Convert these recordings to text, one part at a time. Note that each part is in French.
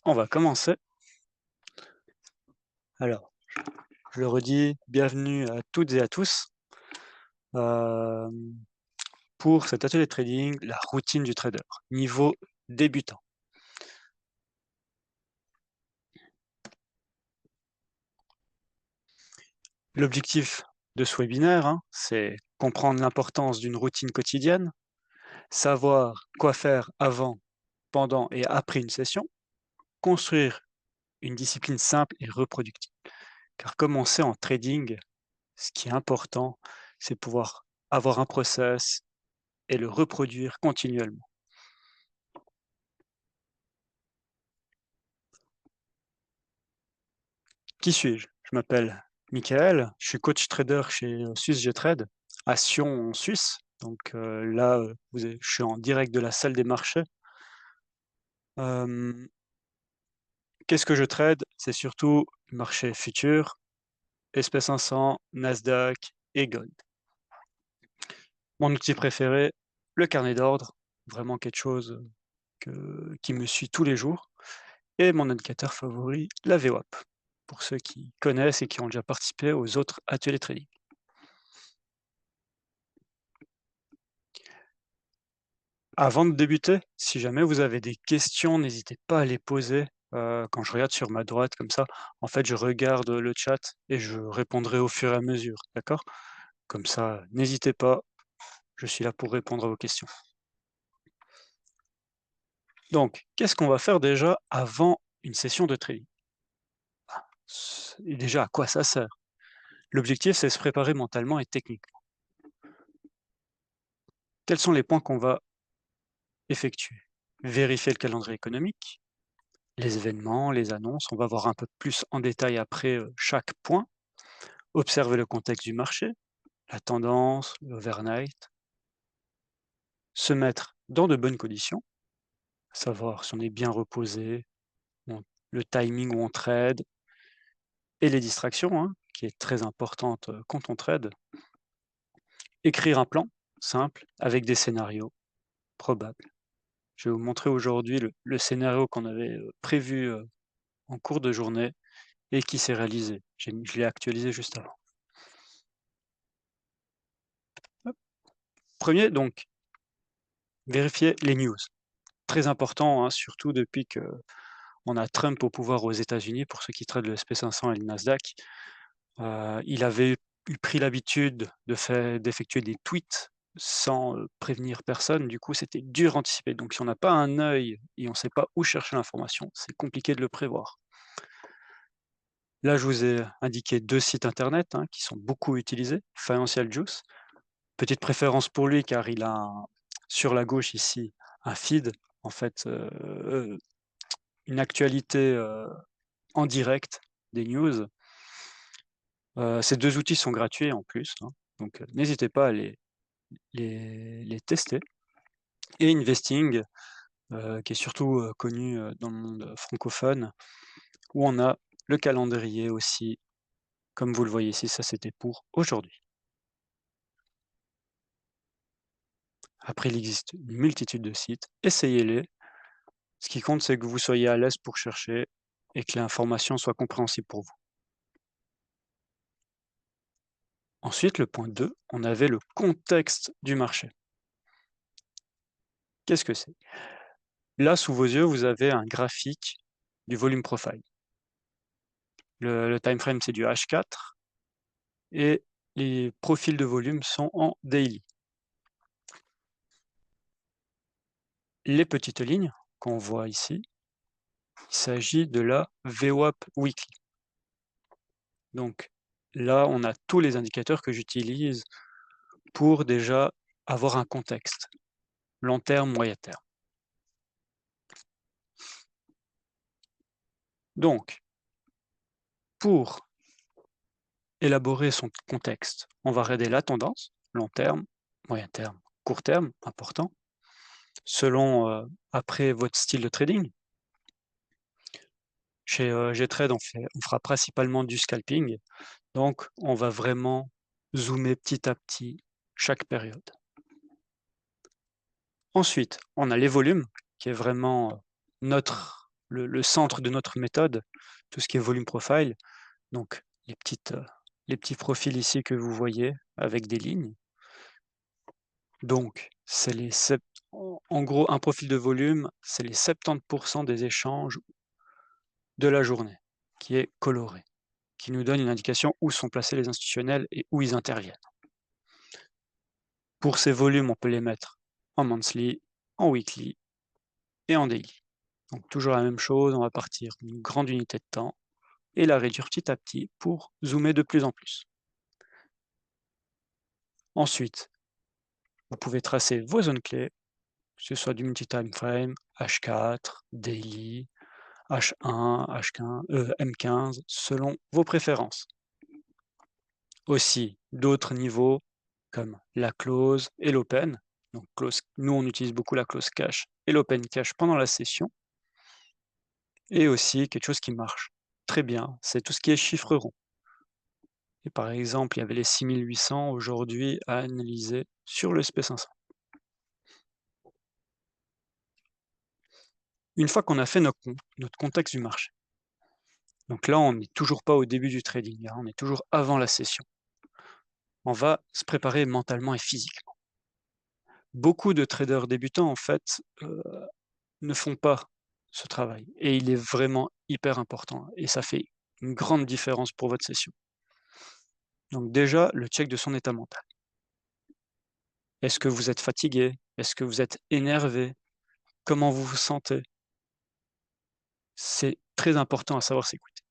On va commencer. Alors, je le redis, bienvenue à toutes et à tous, hem, pour cet atelier trading, la routine du trader, niveau débutant. L'objectif de ce webinaire, c'est comprendre l'importance d'une routine quotidienne, savoir quoi faire avant, pendant et après une session, construire une discipline simple et reproductible. Car comme on sait en trading, ce qui est important, c'est pouvoir avoir un process et le reproduire continuellement. Qui suis-je? Je m'appelle Michael, je suis coach trader chez, SwissGTrade à Sion en Suisse. Donc, là, je suis en direct de la salle des marchés. Hem, Qu'est-ce que je trade? C'est surtout marché futur, SP500, Nasdaq et gold. Mon outil préféré, le carnet d'ordre, vraiment quelque chose, qui me suit tous les jours, et mon indicateur favori, la VWAP, pour ceux qui connaissent et qui ont déjà participé aux autres ateliers trading. Avant de débuter, si jamais vous avez des questions, n'hésitez pas à les poser. Quand je regarde sur ma droite comme ça, en fait, je regarde le chat et je répondrai au fur et à mesure, d'accord? Comme ça, n'hésitez pas, je suis là pour répondre à vos questions. Donc, qu'est-ce qu'on va faire déjà avant une session de trading? Et déjà, à quoi ça sert? L'objectif, c'est se préparer mentalement et techniquement. Quels sont les points qu'on va effectuer? Vérifier le calendrier économique, les événements, les annonces, on va voir un peu plus en détail après, chaque point. Observer le contexte du marché, la tendance, l'overnight, se mettre dans de bonnes conditions, savoir si on est bien reposé, le timing où on trade et les distractions, qui est très importante, quand on trade. Écrire un plan simple avec des scénarios probables. Je vais vous montrer aujourd'hui le scénario qu'on avait, prévu, en cours de journée et qui s'est réalisé. Je l'ai actualisé juste avant. Hop. 1 donc, vérifier les news. Très important, surtout depuis qu'on a Trump au pouvoir aux États-Unis, pour ceux qui tradent le SP500 et le Nasdaq. Il avait pris l'habitude d'effectuer des tweets sans, prévenir personne. Du coup, c'était dur à anticiper. Donc si on n'a pas un œil et on ne sait pas où chercher l'information, c'est compliqué de le prévoir. Là, je vous ai indiqué 2 sites internet, qui sont beaucoup utilisés. Financial Juice, petite préférence pour lui car il a sur la gauche ici, un feed, en fait, une actualité, en direct des news. Ces 2 outils sont gratuits en plus, donc n'hésitez pas à les tester. Et Investing, qui est surtout, connu, dans le monde francophone, où on a le calendrier aussi, comme vous le voyez ici, ça c'était pour aujourd'hui. Après, il existe une multitude de sites, essayez-les. Ce qui compte, c'est que vous soyez à l'aise pour chercher et que l'information soit compréhensible pour vous. Ensuite, le point 2, on avait le contexte du marché. Qu'est-ce que c'est? Là, sous vos yeux, vous avez un graphique du volume profile. Le time frame, c'est du H4 et les profils de volume sont en daily. Les petites lignes qu'on voit ici, il s'agit de la VWAP Weekly. Donc là, on a tous les indicateurs que j'utilise pour déjà avoir un contexte, long terme, moyen terme. Donc, pour élaborer son contexte, on va regarder la tendance, long terme, moyen terme, court terme, important, selon, après votre style de trading. Chez, Gtrade, on fera principalement du scalping, donc on va vraiment zoomer petit à petit chaque période. Ensuite, on a les volumes, qui est vraiment, notre le centre de notre méthode, tout ce qui est volume profile, donc les petits profils ici que vous voyez avec des lignes. Donc c'est les sept en gros, un profil de volume, c'est les 70 des échanges de la journée qui est coloré, qui nous donne une indication où sont placés les institutionnels et où ils interviennent. Pour ces volumes, on peut les mettre en monthly, en weekly et en daily. Donc toujours la même chose, on va partir d'une grande unité de temps et la réduire petit à petit pour zoomer de plus en plus. Ensuite, vous pouvez tracer vos zones clés, que ce soit du multi-time frame, H4, daily, H1, H15, M15, selon vos préférences. Aussi, d'autres niveaux comme la close et l'open. Donc nous, on utilise beaucoup la close cache et l'open cache pendant la session. Et aussi, quelque chose qui marche très bien, c'est tout ce qui est chiffres ronds. Et par exemple, il y avait les 6800 aujourd'hui à analyser sur le SP500. Une fois qu'on a fait notre contexte du marché, donc là, on n'est toujours pas au début du trading, hein, on est toujours avant la session. On va se préparer mentalement et physiquement. Beaucoup de traders débutants, en fait, ne font pas ce travail et il est vraiment hyper important et ça fait une grande différence pour votre session. Donc déjà, le check de son état mental. Est-ce que vous êtes fatigué? Est-ce que vous êtes énervé? Comment vous vous sentez? C'est très important à savoir s'écouter.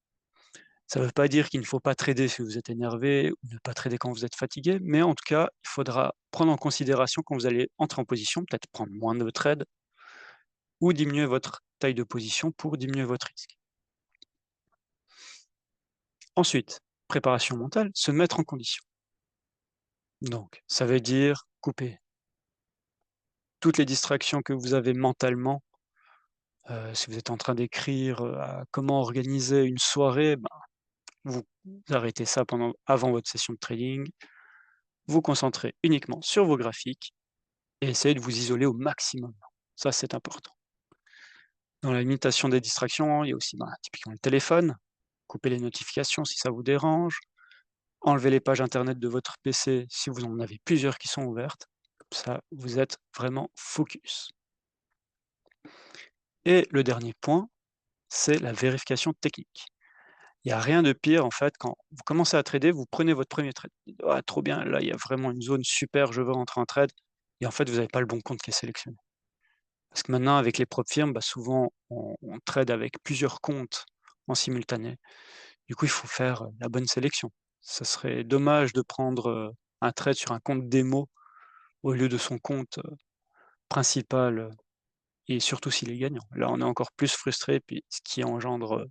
Ça ne veut pas dire qu'il ne faut pas trader si vous êtes énervé ou ne pas trader quand vous êtes fatigué, mais en tout cas, il faudra prendre en considération quand vous allez entrer en position, peut-être prendre moins de trades ou diminuer votre taille de position pour diminuer votre risque. Ensuite, préparation mentale, se mettre en condition. Donc, ça veut dire couper toutes les distractions que vous avez mentalement. Si vous êtes en train d'écrire, à comment organiser une soirée, ben, vous arrêtez ça avant votre session de trading. Vous concentrez uniquement sur vos graphiques et essayez de vous isoler au maximum. Ça, c'est important. Dans la limitation des distractions, il y a aussi, ben, typiquement le téléphone. Coupez les notifications si ça vous dérange. Enlevez les pages internet de votre PC si vous en avez plusieurs qui sont ouvertes. Comme ça, vous êtes vraiment focus. Et le dernier point, c'est la vérification technique. Il y a rien de pire en fait quand vous commencez à trader, vous prenez votre premier trade. Vous dites: «Ah trop bien, là il y a vraiment une zone super, je veux rentrer en trade» et en fait vous n'avez pas le bon compte qui est sélectionné. Parce que maintenant avec les propres firmes, bah, souvent on trade avec plusieurs comptes en simultané. Du coup, il faut faire, la bonne sélection. Ça serait dommage de prendre, un trade sur un compte démo au lieu de son compte, principal, et surtout s'il est gagnant. Là, on est encore plus frustré, puis ce qui engendre,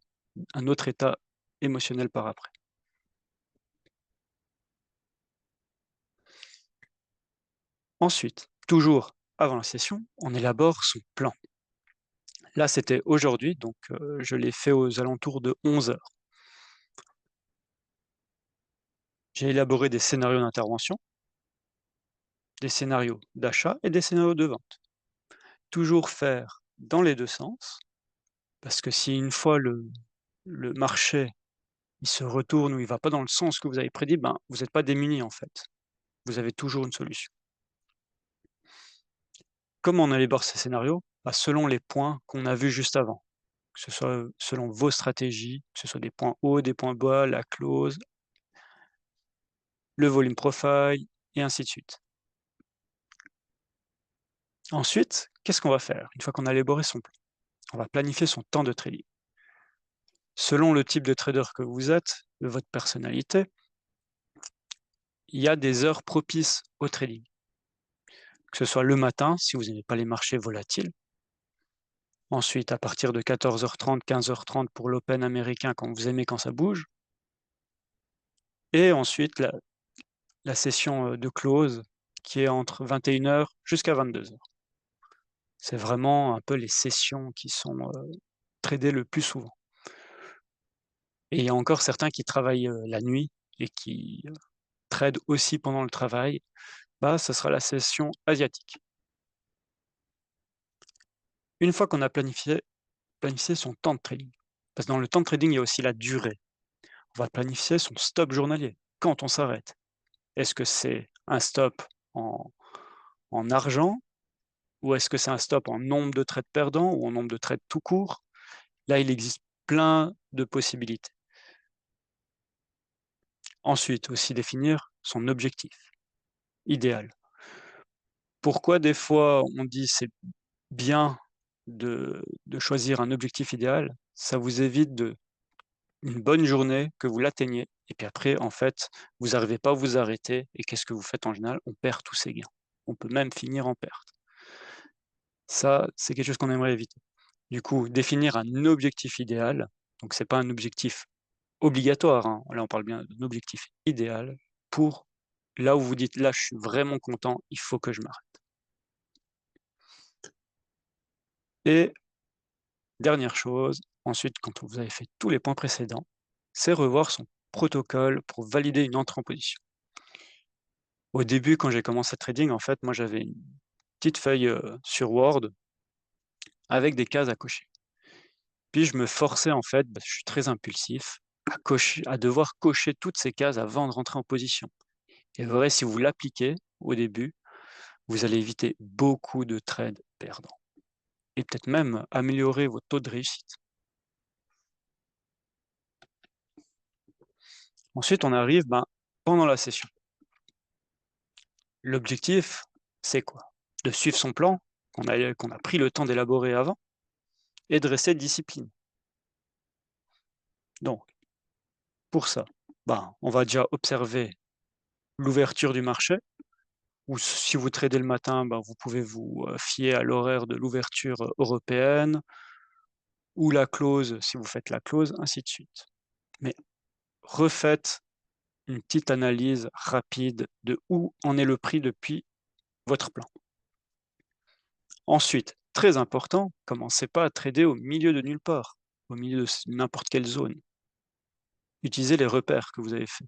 un autre état émotionnel par après. Ensuite, toujours avant la session, on élabore son plan. Là, c'était aujourd'hui, donc je l'ai fait aux alentours de 11 heures. J'ai élaboré des scénarios d'intervention, des scénarios d'achat et des scénarios de vente. Toujours faire dans les 2 sens, parce que si une fois le marché, il se retourne ou il va pas dans le sens que vous avez prédit, ben, vous n'êtes pas démuni en fait. Vous avez toujours une solution. Comment on élabore ces scénarios? Bah, selon les points qu'on a vus juste avant, que ce soit selon vos stratégies, que ce soit des points hauts, des points bas, la close, le volume profile et ainsi de suite. Ensuite, qu'est-ce qu'on va faire? Une fois qu'on a élaboré son plan, on va planifier son temps de trading. Selon le type de trader que vous êtes, de votre personnalité, il y a des heures propices au trading. Que ce soit le matin, si vous n'aimez pas les marchés volatiles. Ensuite, à partir de 14h30, 15h30 pour l'open américain quand vous aimez quand ça bouge. Et ensuite, la session de close qui est entre 21h jusqu'à 22h. C'est vraiment un peu les sessions qui sont tradées le plus souvent. Et il y a encore certains qui travaillent la nuit et qui tradent aussi pendant le travail. Bah, ce sera la session asiatique. Une fois qu'on a planifié planifier son temps de trading. Parce que dans le temps de trading, il y a aussi la durée. On va planifier son stop journalier, quand on s'arrête. Est-ce que c'est un stop en en argent ou est-ce que c'est un stop en nombre de trades perdants ou en nombre de trades tout court? Là, il existe plein de possibilités. Ensuite, aussi définir son objectif idéal. Pourquoi des fois on dit c'est bien de choisir un objectif idéal? Ça vous évite de une bonne journée, que vous l'atteigniez et puis après en fait, vous n'arrivez pas à vous arrêter et qu'est-ce que vous faites en général? On perd tous ses gains. On peut même finir en perte. Ça, c'est quelque chose qu'on aimerait éviter. Du coup, définir un objectif idéal, donc c'est pas un objectif obligatoire, hein, là on parle bien d'un objectif idéal pour là où vous dites: «Là, je suis vraiment content, il faut que je m'arrête» et dernière chose, ensuite quand vous avez fait tous les points précédents, c'est revoir son protocole pour valider une entrée en position. Au début, quand j'ai commencé le trading, en fait, moi j'avais une petite feuille, sur Word avec des cases à cocher. Puis je me forçais en fait, je suis très impulsif, à devoir cocher toutes ces cases avant de rentrer en position. Et vrai, si vous l'appliquez au début, vous allez éviter beaucoup de trades perdants et peut-être même améliorer votre taux de réussite. Ensuite, on arrive, pendant la session. L'objectif, c'est quoi? De suivre son plan qu'on a pris le temps d'élaborer avant et de rester discipliné. Donc, pour ça, on va déjà observer l'ouverture du marché ou si vous tradez le matin, vous pouvez vous, fier à l'horaire de l'ouverture, européenne ou la close si vous faites la close, ainsi de suite. Mais refaites une petite analyse rapide de où en est le prix depuis votre plan. Ensuite, très important, commencez pas à trader au milieu de nulle part, au milieu de n'importe quelle zone. Utilisez les repères que vous avez faits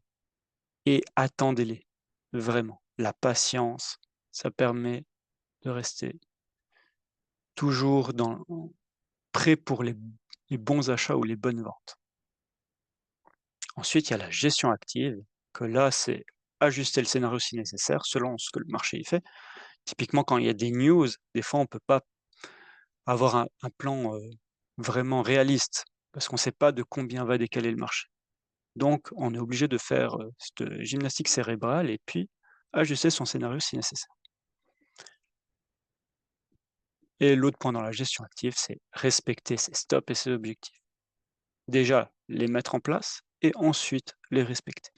et attendez-les, vraiment. La patience, ça permet de rester toujours prêt pour les bons achats ou les bonnes ventes. Ensuite, il y a la gestion active, que là, c'est ajuster le scénario si nécessaire, selon ce que le marché y fait. Typiquement, quand il y a des news, des fois, on ne peut pas avoir un plan vraiment réaliste, parce qu'on ne sait pas de combien va décaler le marché. Donc, on est obligé de faire cette gymnastique cérébrale et puis ajuster son scénario si nécessaire. Et l'autre point dans la gestion active, c'est respecter ses stops et ses objectifs. Déjà, les mettre en place et ensuite les respecter.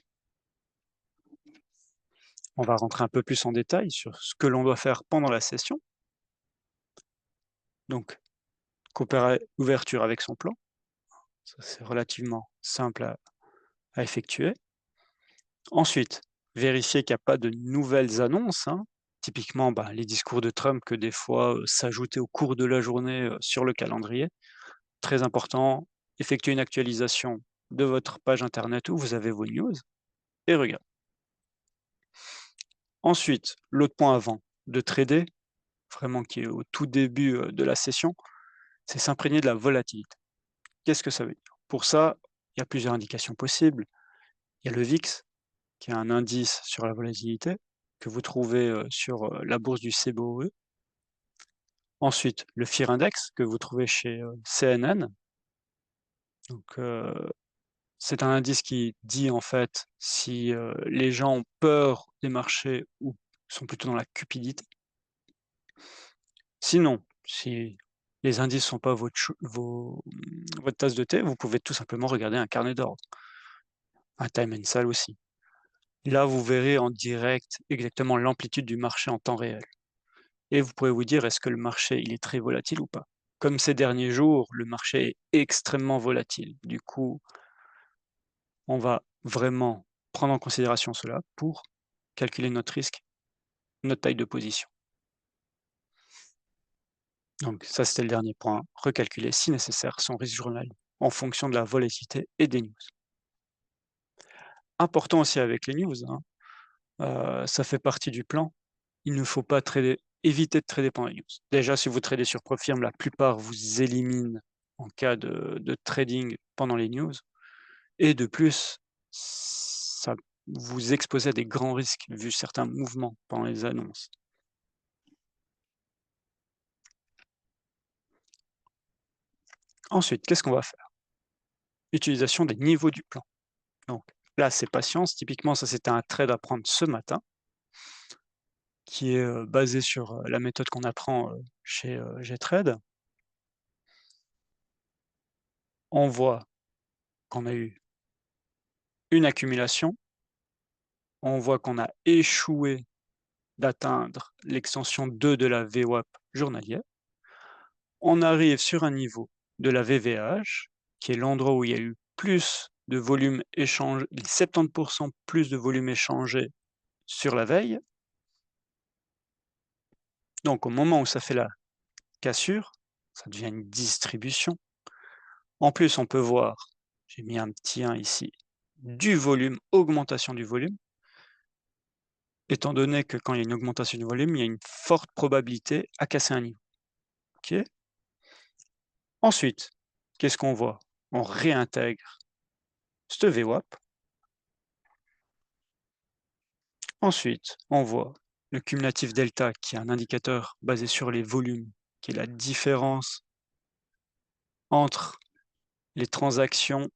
On va rentrer un peu plus en détail sur ce que l'on doit faire pendant la session. Donc, coopérer l'ouverture avec son plan, ça c'est relativement simple à effectuer. Ensuite, vérifier qu'il n'y a pas de nouvelles annonces, hein. Typiquement, les discours de Trump que des fois, s'ajoutaient au cours de la journée, sur le calendrier. Très important, effectuer une actualisation de votre page internet où vous avez vos news et regardez. Ensuite, l'autre point avant de trader, vraiment qui est au tout début, de la session, c'est s'imprégner de la volatilité. Qu'est-ce que ça veut dire? Pour ça, il y a plusieurs indications possibles. Il y a le VIX, qui est un indice sur la volatilité, que vous trouvez, sur, la bourse du CBOE. Ensuite, le Fear Index, que vous trouvez chez, CNN. Donc, c'est un indice qui dit, en fait, si, les gens ont peur des marchés ou sont plutôt dans la cupidité. Sinon, si les indices ne sont pas votre tasse de thé, vous pouvez tout simplement regarder un carnet d'ordre, un Time and Sale aussi. Là, vous verrez en direct exactement l'amplitude du marché en temps réel et vous pourrez vous dire: «Est-ce que le marché, il est très volatile ou pas?» Comme ces derniers jours, le marché est extrêmement volatile. Du coup, on va vraiment prendre en considération cela pour calculer notre risque, notre taille de position. Donc ça, c'était le dernier point, recalculer si nécessaire son risque journalier en fonction de la volatilité et des news. Important aussi avec les news, hein, ça fait partie du plan. Il ne faut pas éviter de trader pendant les news. Déjà, si vous tradez sur Profirme, la plupart vous éliminent en cas de trading pendant les news et de plus, ça vous expose à des grands risques vu certains mouvements pendant les annonces. Ensuite, qu'est-ce qu'on va faire? Utilisation des niveaux du plan. Donc là, c'est patience. Typiquement, ça, c'était un trade à prendre ce matin qui est, basé sur, la méthode qu'on apprend, chez, GTrade. On voit qu'on a eu une accumulation, on voit qu'on a échoué d'atteindre l'extension 2 de la VWAP journalière. On arrive sur un niveau de la VVH, qui est l'endroit où il y a eu plus de volume échangé, 70 plus de volume échangé sur la veille. Donc au moment où ça fait la cassure, ça devient une distribution. En plus, on peut voir, j'ai mis un petit 1 ici, du volume, augmentation du volume, étant donné que quand il y a une augmentation du volume, il y a une forte probabilité à casser un niveau. OK. Ensuite, qu'est-ce qu'on voit? On réintègre cette VWAP. Ensuite, on voit le cumulatif delta, qui est un indicateur basé sur les volumes, qui est la différence entre les transactions,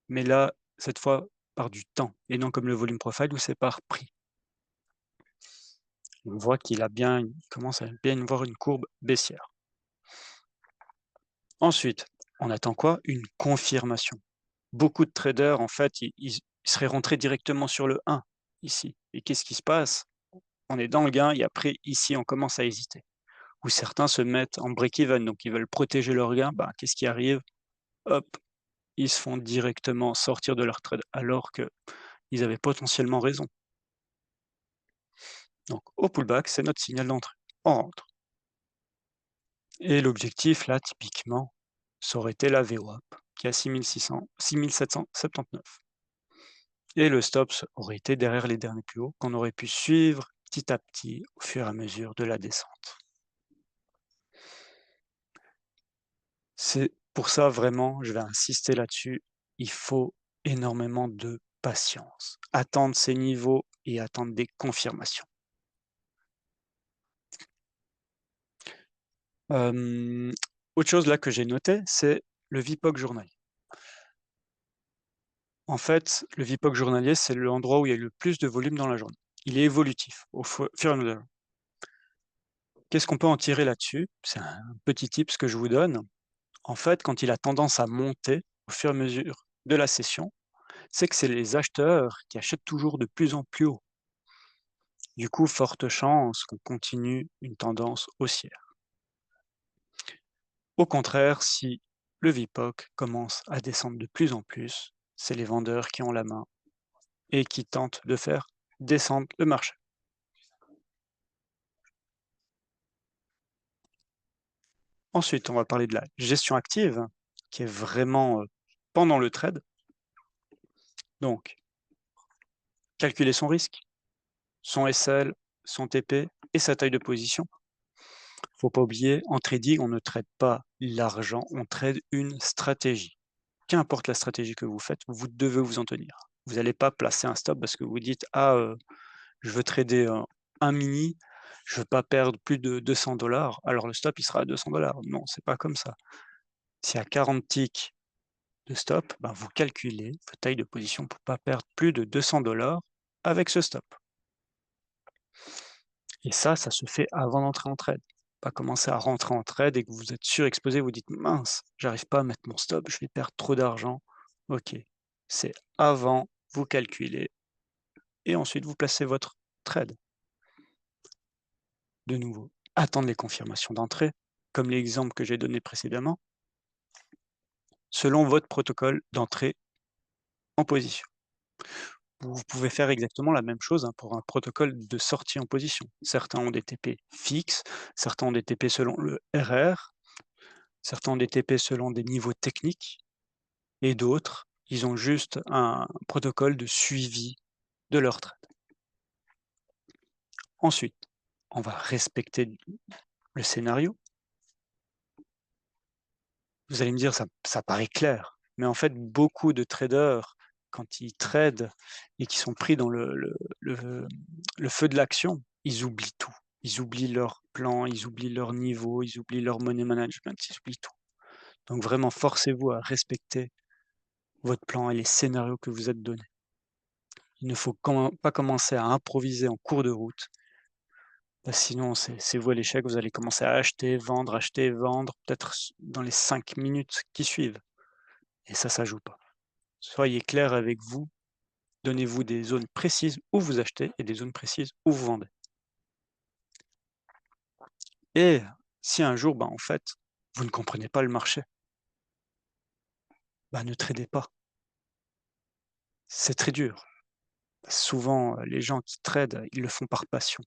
mais là, cette fois, par du temps, et non comme le volume profile où c'est par prix. On voit il commence à bien y avoir une courbe baissière. Ensuite, on attend quoi? Une confirmation. Beaucoup de traders, en fait, ils seraient rentrés directement sur le 1, ici. Et qu'est-ce qui se passe? On est dans le gain et après, ici, on commence à hésiter. Ou certains se mettent en break-even, donc ils veulent protéger leur gain. Ben, qu'est-ce qui arrive? Hop, ils se font directement sortir de leur trade alors qu'ils avaient potentiellement raison. Donc au pullback, c'est notre signal d'entrée. On rentre. Et l'objectif, là, typiquement, ça aurait été la VWAP, qui est à 6779. Et le stop aurait été derrière les derniers plus hauts, qu'on aurait pu suivre petit à petit au fur et à mesure de la descente. C'est pour ça vraiment, je vais insister là-dessus, il faut énormément de patience. Attendre ces niveaux et attendre des confirmations. Hem, Autre chose là que j'ai noté, c'est le VPOC journalier. En fait, le VPOC journalier, c'est l'endroit où il y a le plus de volume dans la journée. Il est évolutif au fur et à mesure. Qu'est-ce qu'on peut en tirer là-dessus? C'est un petit tips que je vous donne. En fait, quand il a tendance à monter au fur et à mesure de la session, c'est que c'est les acheteurs qui achètent toujours de plus en plus haut. Du coup, forte chance qu'on continue une tendance haussière. Au contraire, si le VPOC commence à descendre de plus en plus, c'est les vendeurs qui ont la main et qui tentent de faire descendre le marché. Ensuite, on va parler de la gestion active, qui est vraiment pendant le trade. Donc, calculer son risque, son SL, son TP et sa taille de position. Faut pas oublier, en trading, on ne trade pas l'argent, on trade une stratégie. Qu'importe la stratégie que vous faites, vous devez vous en tenir. Vous n'allez pas placer un stop parce que vous dites: «Ah, je veux trader, un mini, je veux pas perdre plus de 200 alors le stop il sera à 200 $». Non, c'est pas comme ça. S'il y a 40 ticks de stop, ben, vous calculez votre taille de position pour pas perdre plus de 200 avec ce stop. Et ça se fait avant d'entrer en trade. Pas commencer à rentrer en trade et que vous êtes surexposé, vous dites: «Mince, j'arrive pas à mettre mon stop, je vais perdre trop d'argent». OK, c'est avant, vous calculez et ensuite vous placez votre trade. De nouveau, attendre les confirmations d'entrée, comme l'exemple que j'ai donné précédemment, selon votre protocole d'entrée en position. Vous pouvez faire exactement la même chose, hein, pour un protocole de sortie en position. Certains ont des TP fixes, certains ont des TP selon le RR, certains ont des TP selon des niveaux techniques et d'autres, ils ont juste un protocole de suivi de leur trade. Ensuite, on va respecter le scénario. Vous allez me dire: «Ça paraît clair», mais en fait, beaucoup de traders, quand ils tradent et qui sont pris dans le feu de l'action, ils oublient tout. Ils oublient leur plan, ils oublient leur niveau, ils oublient leur money management, ils oublient tout. Donc vraiment, forcez-vous à respecter votre plan et les scénarios que vous êtes donnés. Il ne faut pas commencer à improviser en cours de route, sinon c'est voué à l'échec. Vous allez commencer à acheter, vendre, peut-être dans les 5 minutes qui suivent et ça joue pas. Soyez clair avec vous, donnez-vous des zones précises où vous achetez et des zones précises où vous vendez. Et si un jour, en fait, vous ne comprenez pas le marché, ne tradez pas. C'est très dur. Souvent, les gens qui tradent, ils le font par passion.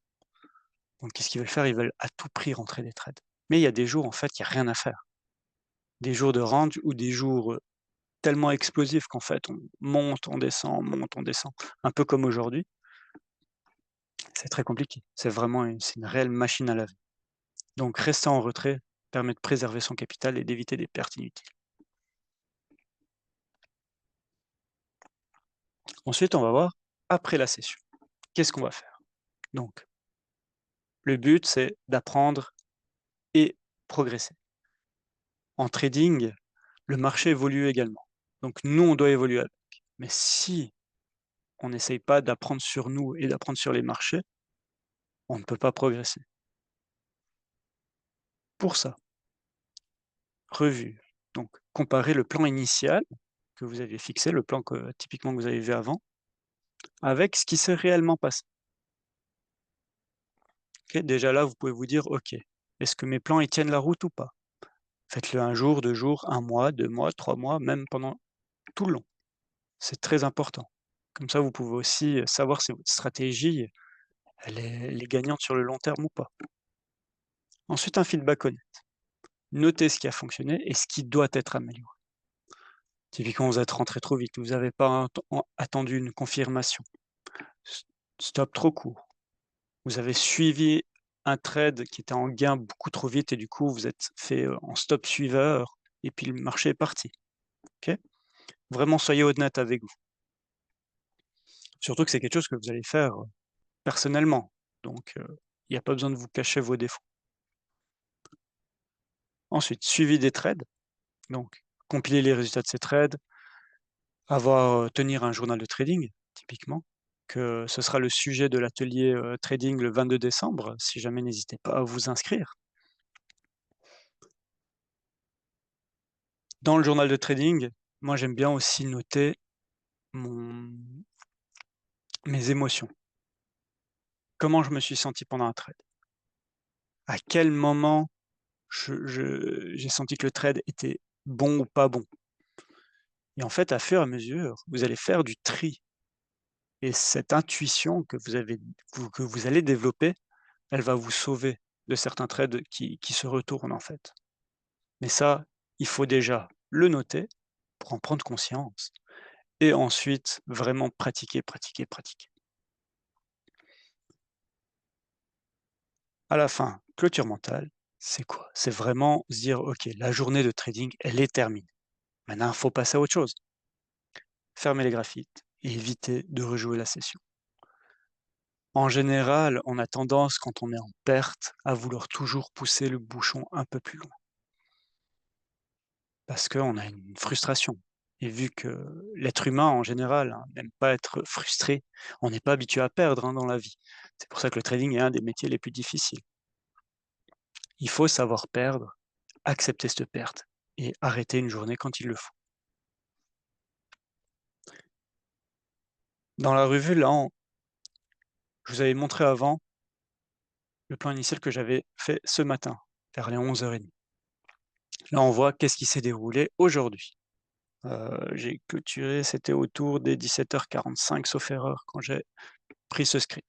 Donc qu'est-ce qu'ils veulent faire? Ils veulent à tout prix rentrer des trades. Mais il y a des jours, en fait, il y a rien à faire. Des jours de range ou des jours, tellement explosifs qu'en fait on monte, on descend. Un peu comme aujourd'hui, c'est très compliqué. C'est une réelle machine à laver. Donc rester en retrait permet de préserver son capital et d'éviter des pertes inutiles. Ensuite, on va voir après la session. Qu'est-ce qu'on va faire? Donc, le but, c'est d'apprendre et progresser. En trading, le marché évolue également. Donc nous, on doit évoluer avec. Mais si on n'essaye pas d'apprendre sur nous et d'apprendre sur les marchés, on ne peut pas progresser. Pour ça, revue. Donc, comparer le plan initial que vous aviez fixé, le plan que typiquement que vous avez vu avant, avec ce qui s'est réellement passé. OK, déjà là, vous pouvez vous dire: «OK, est-ce que mes plans, ils tiennent la route ou pas?» Faites-le 1 jour, 2 jours, 1 mois, 2 mois, 3 mois, même pendant tout le long. C'est très important. Comme ça, vous pouvez aussi, savoir si votre stratégie, elle est gagnante sur le long terme ou pas. Ensuite, un feedback honnête. Notez ce qui a fonctionné et ce qui doit être amélioré. Typiquement, vous êtes rentré trop vite, vous n'avez pas attendu une confirmation. Stop trop court. Vous avez suivi un trade qui était en gain beaucoup trop vite et du coup, vous êtes fait, en stop suiveur et puis le marché est parti. OK? Vraiment, soyez honnête avec vous. Surtout que c'est quelque chose que vous allez faire, personnellement. Donc, il n'y a pas besoin de vous cacher vos défauts. Ensuite, suivi des trades, donc compiler les résultats de ces trades, tenir un journal de trading, typiquement, que ce sera le sujet de l'atelier, trading le 22 décembre. Si jamais, n'hésitez pas à vous inscrire. Dans le journal de trading, moi, j'aime bien aussi noter mon mes émotions. Comment je me suis senti pendant un trade? À quel moment j'ai senti que le trade était bon ou pas bon? Et en fait, à fur et à mesure, vous allez faire du tri et cette intuition que vous allez développer, elle va vous sauver de certains trades qui se retournent, en fait. Mais ça, il faut déjà le noter pour en prendre conscience et ensuite vraiment pratiquer, pratiquer, pratiquer. À la fin, clôture mentale, c'est quoi? C'est vraiment se dire: «OK, la journée de trading, elle est terminée. Maintenant, il faut passer à autre chose». Fermer les graphiques et éviter de rejouer la session. En général, on a tendance, quand on est en perte, à vouloir toujours pousser le bouchon un peu plus loin parce qu'on a une frustration et vu que l'être humain, en général, n'aime pas être frustré, on n'est pas habitué à perdre, dans la vie. C'est pour ça que le trading est un des métiers les plus difficiles. Il faut savoir perdre, accepter cette perte et arrêter une journée quand il le faut. Dans la revue, là, je vous avais montré avant le plan initial que j'avais fait ce matin, vers les 11:30. Là, on voit qu'est-ce qui s'est déroulé aujourd'hui. J'ai clôturé, c'était autour des 17:45 sauf erreur quand j'ai pris ce script.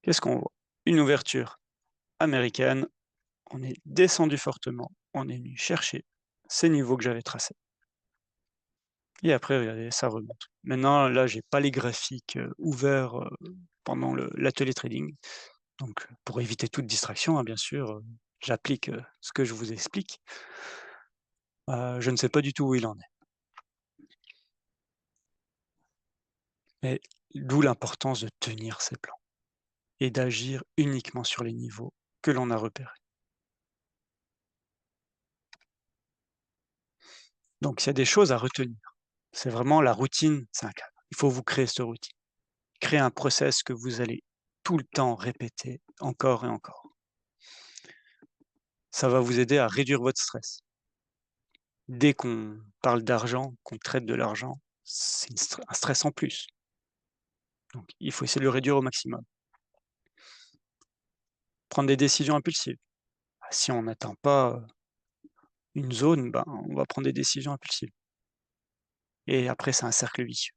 Qu'est-ce qu'on voit? Une ouverture américaine, on est descendu fortement, on est venu chercher ces niveaux que j'avais tracés et après regardez, ça remonte. Maintenant, là, j'ai pas les graphiques, ouverts, pendant l'atelier trading, donc pour éviter toute distraction, bien sûr, j'applique, ce que je vous explique. Je ne sais pas du tout où il en est. Mais d'où l'importance de tenir ses plans et d'agir uniquement sur les niveaux que l'on a repérés. Donc il y a des choses à retenir. C'est vraiment la routine, c'est un cadre. Il faut vous créer cette routine. Créer un process que vous allez tout le temps répéter encore et encore. Ça va vous aider à réduire votre stress. Dès qu'on parle d'argent, qu'on traite de l'argent, c'est un stress en plus. Donc il faut essayer de le réduire au maximum. Prendre des décisions impulsives. Bah, si on n'atteint pas, une zone, ben, on va prendre des décisions impulsives et après c'est un cercle vicieux.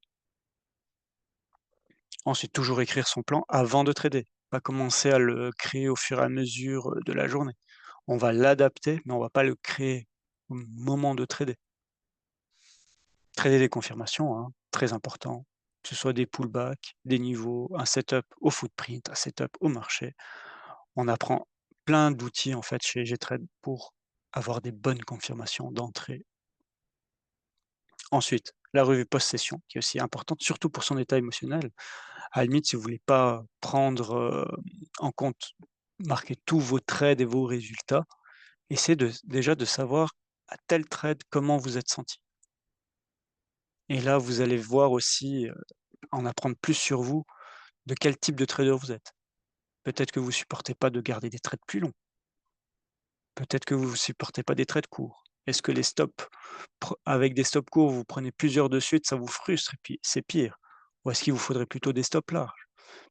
Ensuite, toujours écrire son plan avant de trader, pas commencer à le créer au fur et à mesure, de la journée. On va l'adapter, mais on va pas le créer au moment de trader. Trader des confirmations, hein, très important, que ce soit des pullbacks, des niveaux, un setup au footprint, un setup au marché. On apprend plein d'outils en fait chez GTrade pour avoir des bonnes confirmations d'entrée. Ensuite, la revue post-session qui est aussi importante, surtout pour son état émotionnel. À la limite, si vous voulez pas prendre, en compte, marquer tous vos trades et vos résultats, essayez déjà de savoir à tel trade comment vous êtes senti et là, vous allez voir aussi, en apprendre plus sur vous, de quel type de trader vous êtes. Peut-être que vous supportez pas de garder des trades plus longs. Peut-être que vous ne supportez pas des trades courts. Est-ce que les stops avec des stops courts, vous prenez plusieurs de suite, ça vous frustre et puis c'est pire? Ou est-ce qu'il vous faudrait plutôt des stops larges?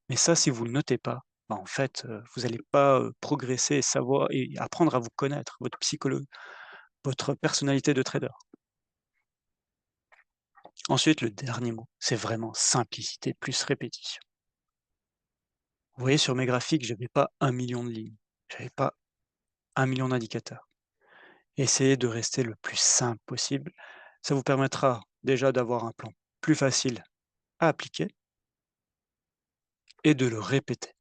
Mais ça, si vous le notez pas, bah, en fait, vous allez pas, progresser et savoir et apprendre à vous connaître, votre votre personnalité de trader. Ensuite, le dernier mot, c'est vraiment simplicité plus répétition. Vous voyez sur mes graphiques, j'avais pas 1 million de lignes, j'avais pas 1 million d'indicateurs. Essayez de rester le plus simple possible. Ça vous permettra déjà d'avoir un plan plus facile à appliquer et de le répéter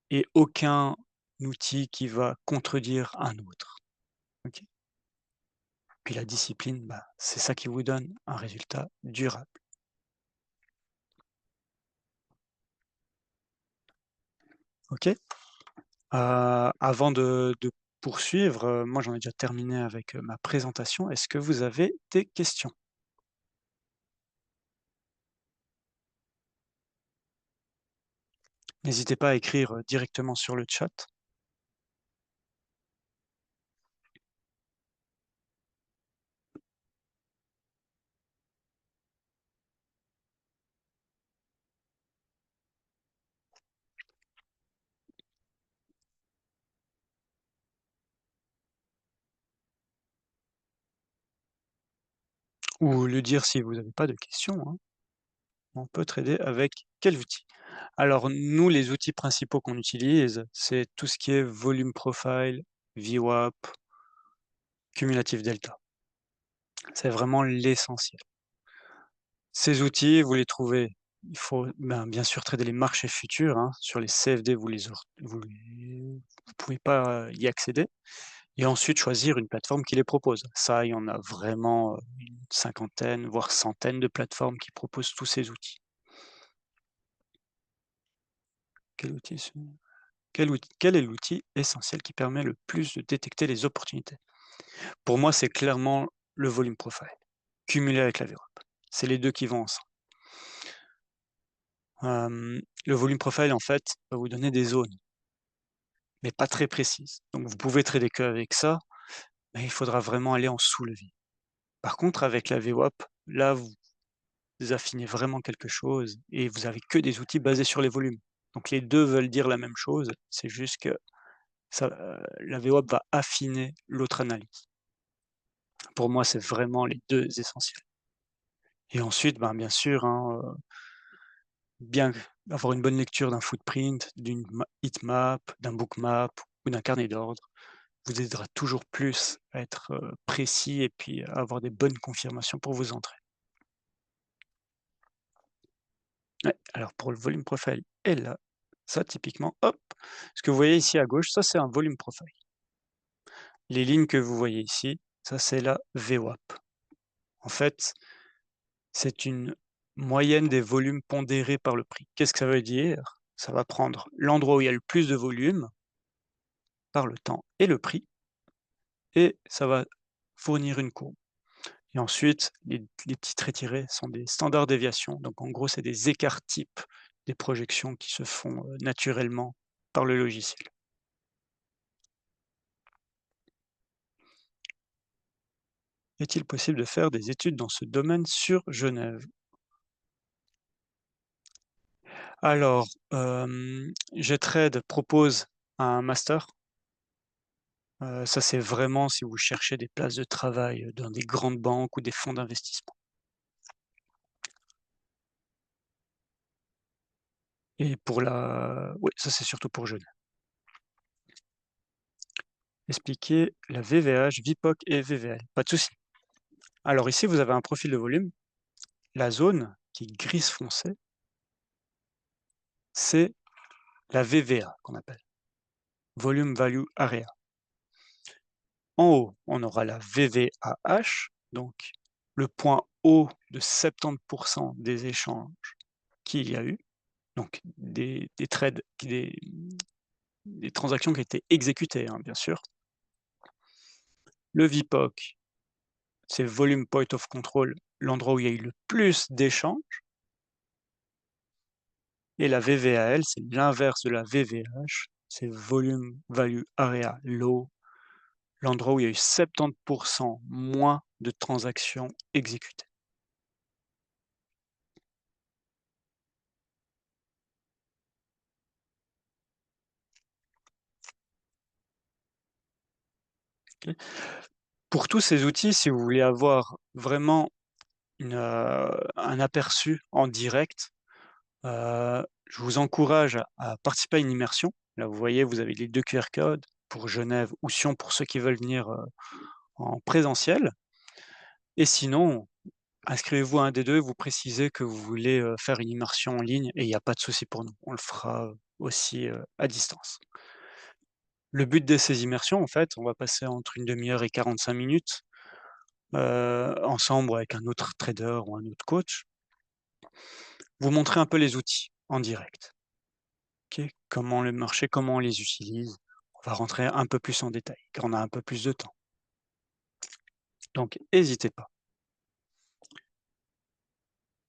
et aucun outil qui va contredire un autre. OK? Puis la discipline, bah, c'est ça qui vous donne un résultat durable. OK? Avant de poursuivre, moi j'en ai déjà terminé avec, ma présentation. Est-ce que vous avez des questions? N'hésitez pas à écrire, directement sur le chat ou le dire si vous n'avez pas de questions, hein. On peut trader avec quels outils? Alors nous, les outils principaux qu'on utilise, c'est tout ce qui est volume profile, VWAP, cumulative delta. C'est vraiment l'essentiel. Ces outils, vous les trouvez il faut, ben, bien sûr trader les marchés futurs, hein. Sur les CFD, vous pouvez pas, y accéder et ensuite choisir une plateforme qui les propose. Ça, il y en a vraiment, une cinquantaine, voire centaine de plateformes qui proposent tous ces outils. Quel outil se quel est l'outil essentiel qui permet le plus de détecter les opportunités? Pour moi, c'est clairement le volume profile, cumulé avec la VWAP. C'est les 2 qui vont ensemble. Le volume profile, en fait, va vous donner des zones, mais pas très précises. Donc vous pouvez trader qu'avec ça, mais il faudra vraiment aller en sous-levier. Par contre, avec la VWAP, là, vous affinez vraiment quelque chose et vous avez que des outils basés sur les volumes. Donc les 2 veulent dire la même chose, c'est juste que ça, la VWAP va affiner l'autre analyse. Pour moi, c'est vraiment les 2 essentiels et ensuite, ben, bien sûr, hein, bien avoir une bonne lecture d'un footprint, d'une heatmap, d'un bookmap ou d'un carnet d'ordre vous aidera toujours plus à être, précis et puis à avoir des bonnes confirmations pour vos entrées. Ouais, alors pour le volume profile et là, ça typiquement, hop, ce que vous voyez ici à gauche, ça c'est un volume profile. Les lignes que vous voyez ici, Ça, c'est la VWAP. En fait, c'est une moyenne des volumes pondérés par le prix. Qu'est-ce que ça veut dire? Ça va prendre l'endroit où il y a le plus de volume par le temps et le prix, et ça va fournir une courbe. Et ensuite, les petits traits tirés sont des standards déviation. Donc en gros, c'est des écarts types des projections qui se font naturellement par le logiciel. Est-il possible de faire des études dans ce domaine sur Genève? Alors, Getrade propose un master. Ça, c'est vraiment si vous cherchez des places de travail, dans des grandes banques ou des fonds d'investissement. Et pour la oui, ça, c'est surtout pour Genève. Expliquer la VVH, VPOC et VVL. Pas de souci. Alors ici, vous avez un profil de volume. La zone qui est grise foncé, c'est la VVA qu'on appelle, Volume Value Area. En haut, on aura la VVAH, donc le point haut de 70 des échanges qu'il y a eu, donc des trades, des transactions qui ont été exécutées, hein, bien sûr. Le VPOC, c'est Volume Point of Control, l'endroit où il y a eu le plus d'échanges. Et la VVAL, c'est l'inverse de la VVH, c'est Volume Value Area Low, l'endroit où il y a eu 70 moins de transactions exécutées. Okay. Pour tous ces outils, si vous voulez avoir vraiment un aperçu en direct, je vous encourage à participer à une immersion. Là, vous voyez, vous avez les 2 QR codes pour Genève ou Sion pour ceux qui veulent venir en présentiel. Et sinon, inscrivez-vous à un des 2, vous précisez que vous voulez faire une immersion en ligne et il n'y a pas de souci pour nous. On le fera aussi à distance. Le but de ces immersions, en fait, on va passer entre une demi-heure et 45 minutes ensemble avec un autre trader ou un autre coach. Vous montrer un peu les outils en direct. OK? Comment le marché, comment on les utilise. On va rentrer un peu plus en détail car on a un peu plus de temps. Donc n'hésitez pas.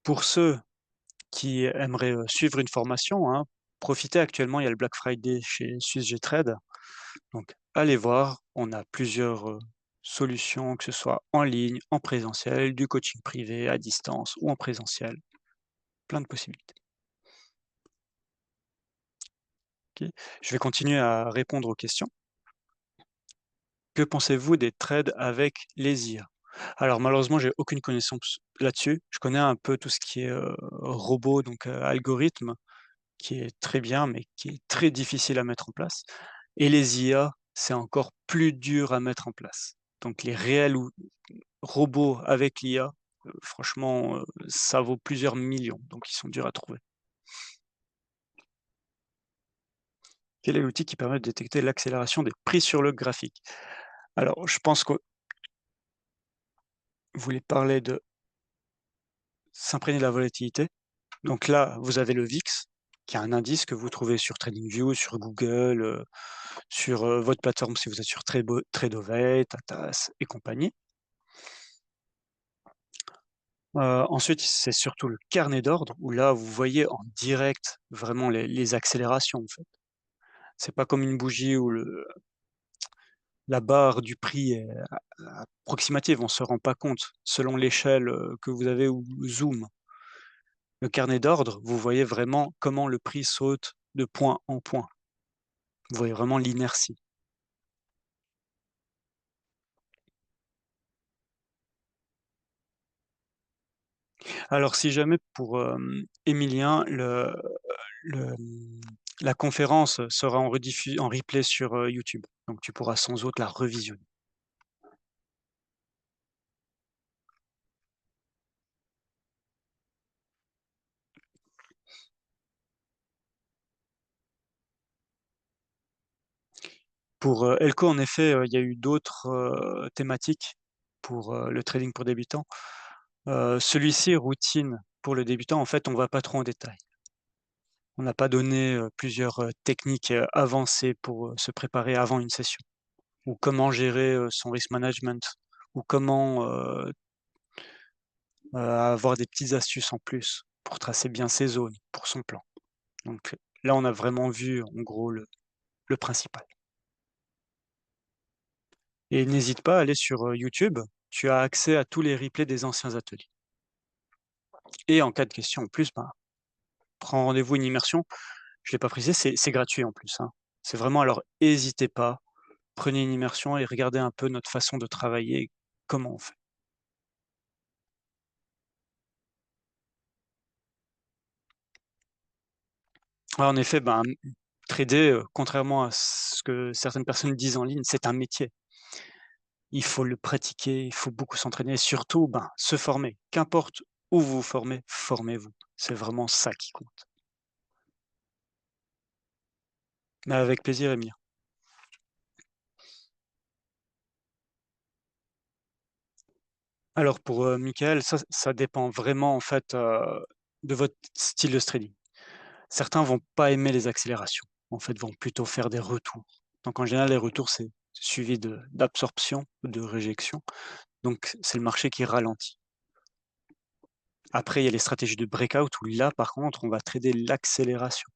Pour ceux qui aimeraient suivre une formation, hein, profitez actuellement, il y a le Black Friday chez SwissGTrade. Donc allez voir, on a plusieurs solutions, que ce soit en ligne, en présentiel, du coaching privé, à distance ou en présentiel. Plein de possibilités. OK. Je vais continuer à répondre aux questions. Que pensez-vous des trades avec les IA? Alors malheureusement, j'ai aucune connaissance là-dessus. Je connais un peu tout ce qui est, robot, donc algorithme, qui est très bien, mais qui est très difficile à mettre en place. Et les IA, c'est encore plus dur à mettre en place. Donc les réels ou robots avec l'IA, franchement, ça vaut plusieurs millions, donc ils sont durs à trouver. Quel est l'outil qui permet de détecter l'accélération des prix sur le graphique? Alors, je pense que vous voulez parler de s'imprégner de la volatilité. Donc là, vous avez le VIX, qui est un indice que vous trouvez sur TradingView, sur Google, sur, votre plateforme si vous êtes sur Tradovate, Tatas et compagnie. Ensuite, c'est surtout le carnet d'ordre où là, vous voyez en direct vraiment les accélérations, en fait. C'est pas comme une bougie où la barre du prix est approximative, on se rend pas compte selon l'échelle, que vous avez ou le zoom. Le carnet d'ordre, vous voyez vraiment comment le prix saute de point en point. Vous voyez vraiment l'inertie. Alors si jamais pour, Émilien, le, mmh, la conférence sera en replay sur, YouTube, donc tu pourras sans doute la revisionner. Pour, Elko, en effet, il y a eu d'autres, thématiques pour, le trading pour débutants. Celui-ci, routine pour le débutant, en fait, on va pas trop en détail. On n'a pas donné, plusieurs, techniques, avancées pour, se préparer avant une session ou comment gérer, son risk management ou comment, avoir des petites astuces en plus pour tracer bien ses zones, pour son plan. Donc, là, on a vraiment vu, en gros, le principal et n'hésite pas à aller sur, YouTube. Tu as accès à tous les replays des anciens ateliers et en cas de question en plus, ben, prends rendez-vous une immersion. Je l'ai pas précisé, c'est gratuit en plus, hein. C'est vraiment alors hésitez pas, prenez une immersion et regardez un peu notre façon de travailler, comment on fait. Ouais, en effet, ben, trader, contrairement à ce que certaines personnes disent en ligne, c'est un métier. Il faut le pratiquer, il faut beaucoup s'entraîner et surtout, ben, se former. Qu'importe où vous vous formez, formez-vous. C'est vraiment ça qui compte. Mais avec plaisir, Emilia. Alors pour, Michael, ça dépend vraiment en fait, de votre style de trading. Certains vont pas aimer les accélérations, en fait, vont plutôt faire des retours. Donc en général, les retours, c'est suivi d'absorption ou de réjection, donc c'est le marché qui ralentit. Après, il y a les stratégies de breakout où là, par contre, on va trader l'accélération.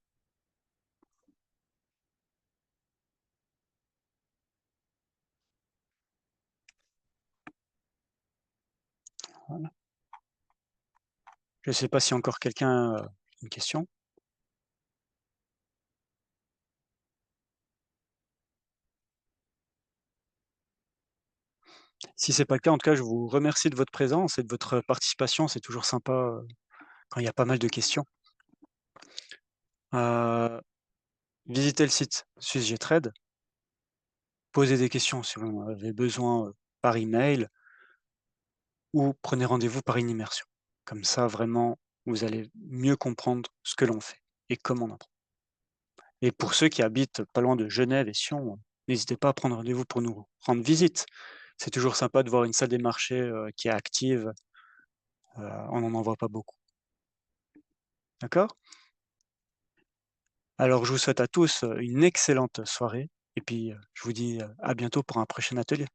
Voilà. Je ne sais pas si encore quelqu'un a une question? Si c'est pas le cas, en tout cas, je vous remercie de votre présence et de votre participation. C'est toujours sympa, quand il y a pas mal de questions. Heu, Visitez le site SwissGTrade, posez des questions si vous en avez besoin, par email ou prenez rendez-vous par une immersion. Comme ça, vraiment, vous allez mieux comprendre ce que l'on fait et comment on apprend. Et pour ceux qui habitent pas loin de Genève et Sion, n'hésitez pas à prendre rendez-vous pour nous rendre visite. C'est toujours sympa de voir une salle des marchés, qui est active, on n'en voit pas beaucoup. D'accord? Alors je vous souhaite à tous, une excellente soirée et puis, je vous dis, à bientôt pour un prochain atelier.